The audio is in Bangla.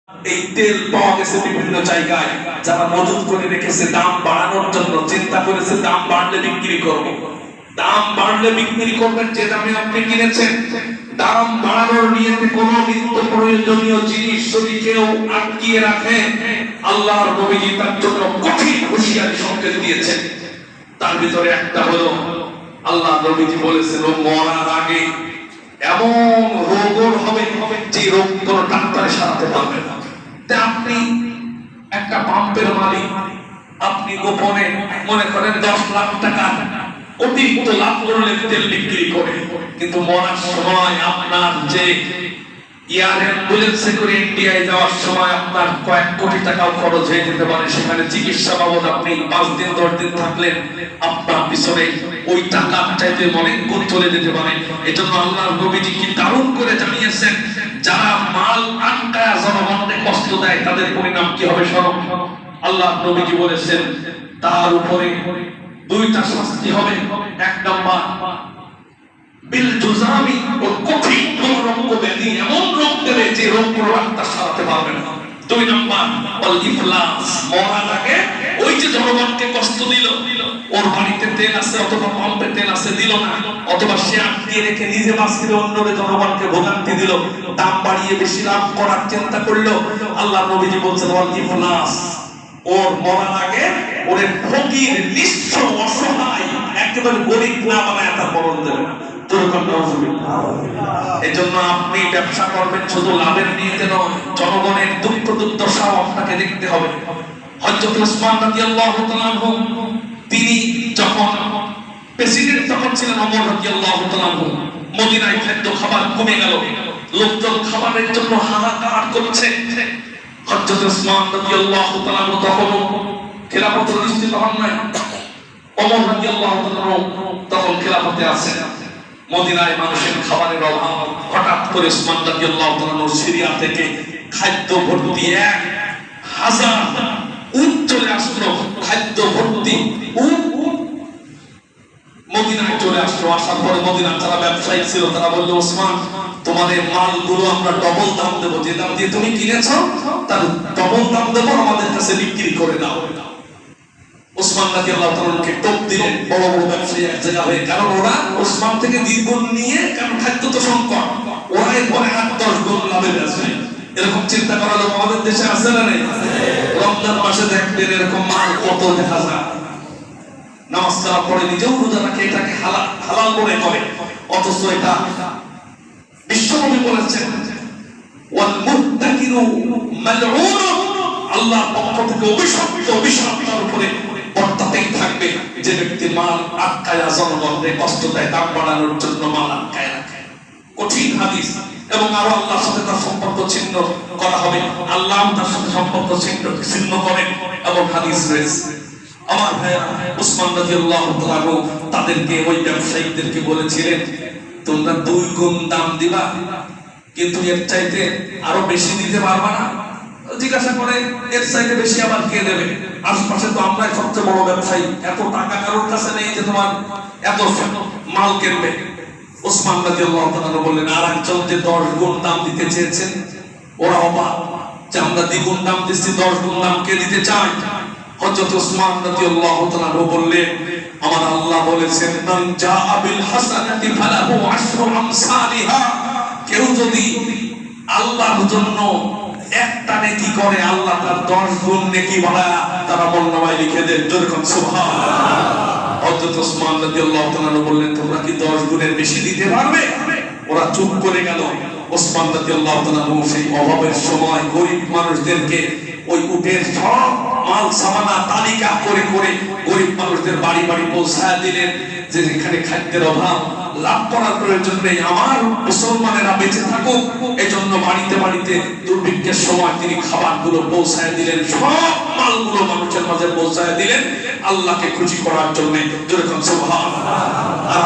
এই তেল পাওয়া গেছে বিভিন্ন জায়গায়, যারা মজুত করে রেখেছে দাম বাড়ানোর জন্য, চিন্তা করেছে দাম বাড়লে বিক্রি করব। দাম বাড়লে বিক্রি করবেন যে দামে আপনি কিনেছেন। দাম বাড়ানোর নিয়তে কোন নিত্য প্রয়োজনীয় জিনিস যদি কেউ আটকিয়ে রাখে, আল্লাহর নবীজি তার জন্য কঠিন হুঁশিয়ারি সংকেত দিয়েছেন। তার ভিতরে একটা হলো, আল্লাহ নবীজি বলেছেন ও মরার আগে এমন রোগ হবে যে রোগ কোন ডাক্তারে সারাতে পারবে না। আপনি একটা পাম্পের মালিক, আপনি গোপনে মনে করেন 10 লাখ টাকা অতিরিক্ত লাভ করলে তেল বিক্রি করে, কিন্তু মরার সময় আপনার যে এয়ার অ্যাম্বুলেন্সে করে ইন্ডিয়ায় যাওয়ার সময় আপনার কয়েক কোটি টাকাও খরচ হয়ে যেতে পারে। সেখানে চিকিৎসা বাবদ আপনি 5 দিন 10 দিন থাকলেন, আপনার পিছনে ওই টাকা চাইতে অনেক গুণ চলে যেতে পারে। এজন্য আল্লাহর নবীজি কি দারুণ করে জানিয়েছেন, যারা মাল আটকায়া জনগণকে কষ্ট দেয় তাদের পরিণাম কি হবে শোনো। আল্লাহর নবীজি বলেছেন তার উপরে 2টা শাস্তি হবে। 1 নাম্বার বিল জুজামি, ও কঠিন রোগ ব্যাধি, এমন রোগ দেবে যে রোগ কোনো ডাক্তার সারাতে পারবে না। 2 নাম্বার ওয়াল ইফলাস, মরা লাগে ওই যে জনগণকে কষ্ট দিল, ওর বাড়িতে তেল আছে অথবা পাম্পে তেল আছে দিল না, অথবা সে আটকিয়ে রেখে নিজে বাঁচতে অন্যরে জনগণকে ভোগান্তি দিল, দাম বাড়িয়ে বেশি লাভ করার চিন্তা করলো। আল্লাহ নবীজি বলছেন ওয়াল ইফলাস, ওর মরা লাগে ওরে ফকির নিঃস্ব অসহায় একেবারে গরিব না বানায় তার মরণ দেবে না। এজন্য আপনি ব্যবসা করবেন শুধু লাভের নিয়তে নয়, জনগণের দুঃখ দুর্দশাও আপনাকে দেখতে হবে। হযরত উসমান রাদিয়াল্লাহু তাআলা আনহু, তিনি যখন প্রেসিডেন্ট তখন ছিলেন ওমর রাদিয়াল্লাহু তাআলা আনহু, মদিনায় খাদ্য খাবার কমে গেল, লোকজন খাবারের জন্য হাহাকার করছে। হযরত উসমান রাদিয়াল্লাহু তাআলা আনহু তখন খেলাফত প্রতিষ্ঠিত হন নাই, ওমর রাদিয়াল্লাহু তাআলা তখন খেলাফতে আছেন। মদিনায় মানুষের খাবারের অভাব, হঠাৎ করে উসমান রাদিয়াল্লাহু তাআলা সিরিয়া থেকে খাদ্য ভর্তি 1000 উট চলে আসলো, খাদ্য ভর্তি উট মদিনায় চলে আসলো। আসার পরে মদিনার যারা ব্যবসায়ী ছিল তারা বলল, ওসমান তোমাদের মালগুলো আমরা ডবল দাম দেব, যে দাম দিয়ে তুমি কিনেছো তার ডবল দাম দেব, আমাদের কাছে বিক্রি করে দাও। ওসমান রাদিয়াল্লাহু তাআলাকে টপ দিলেন বড় বড় ব্যবসায়ী এক জায়গা হয়ে, কারণ ওরা ওসমান থেকে দ্বিগুণ নিয়ে, কারণ খাদ্য তো সংকট, ওরা এরপরে 8-10 গুণ লাভে বেচবে। এরকম চিন্তা করা লোক আমাদের দেশে আছে না নেই? রমজান মাসে দেখবেন এরকম মাল কত দেখা যায়, নামাজ কালাম পড়ে নিজেও রোজা রাখে, এটাকে হালাল মনে করে, অথচ এটা বিশ্বনবী বলেছেন ওয়াল মুত্তাকিনু মালউন, আল্লাহর পক্ষ থেকে অভিশপ্ত, অভিশাপ তার উপরে বর্তাতেই থাকবে যে ব্যক্তি মাল আটকায়া জনগণকে কষ্ট দেয়, দাম বাড়ানোর জন্য মাল আটকায় রাখে। কঠিন হাদিস। এবং আরো আল্লাহর সাথে তার সম্পর্ক ছিন্ন করা হবে, আল্লাহ তার সাথে সম্পর্ক ছিন্ন করেন এবং হাদিস রয়েছে। আমার ভাইরা, উসমান রাদিয়াল্লাহু তাআলা তাদেরকে, ওই ব্যবসায়ীদেরকে বলেছিলেন তোমরা 2 গুণ দাম দিবা, কিন্তু এর চাইতে আরো বেশি দিতে পারবা না। জিজ্ঞাসা করে এর চাইতে বেশি আবার কে দেবে? আশপাশে তো আমরাই সবচেয়ে বড় ব্যবসায়ী, এত টাকা কারোর কাছে নেই যে তোমার এত মাল কিনবে। উসমান রাদিয়াল্লাহু তাআলা বললেন, আর একজন যে 10 গুণ দাম দিতে চেয়েছেন, ওরা অবাক যে আমরা দ্বিগুণ দাম দিচ্ছি, 10 গুণ দাম কে দিতে চায়? হযরত উসমান রাদিয়াল্লাহু তাআলা বললেন, আমার আল্লাহ বলেছেন মান জাআ বিল হাসানাতি ফালাহু আশরু আমসালিহা, কেউ যদি আল্লাহর জন্য একটা নেকি করে, আল্লাহ তার 10 গুণ নেকি বাড়ায়া তার আমলনামায় লিখে দেন। যেরকম সুবহানাল্লাহ। হযরত উসমান রাদিয়াল্লাহু তাআলা বললেন, তোমরা কি 10 গুণের বেশি দিতে পারবে? ওরা চুপ করে গেল। উসমান রাদিয়াল্লাহু তাআলা সেই অভাবের সময় গরিব মানুষদেরকে ওই উটের সব মাল সামানা তালিকা করে করে গরিব মানুষদের বাড়ি বাড়ি পৌঁছায় দিলেন, যে এখানে খাদ্যের অভাব, লাভ করার প্রয়োজন নেই, আমার মুসলমানেরা বেঁচে থাকুক, এজন্য বাড়িতে বাড়িতে দুর্ভিক্ষের সময় তিনি খাবারগুলো পৌঁছায় দিলেন, সব মালগুলো মানুষের মাঝে পৌঁছায় দিলেন আল্লাহকে খুশি করার জন্য। যেরকম সুবহানাল্লাহ। আর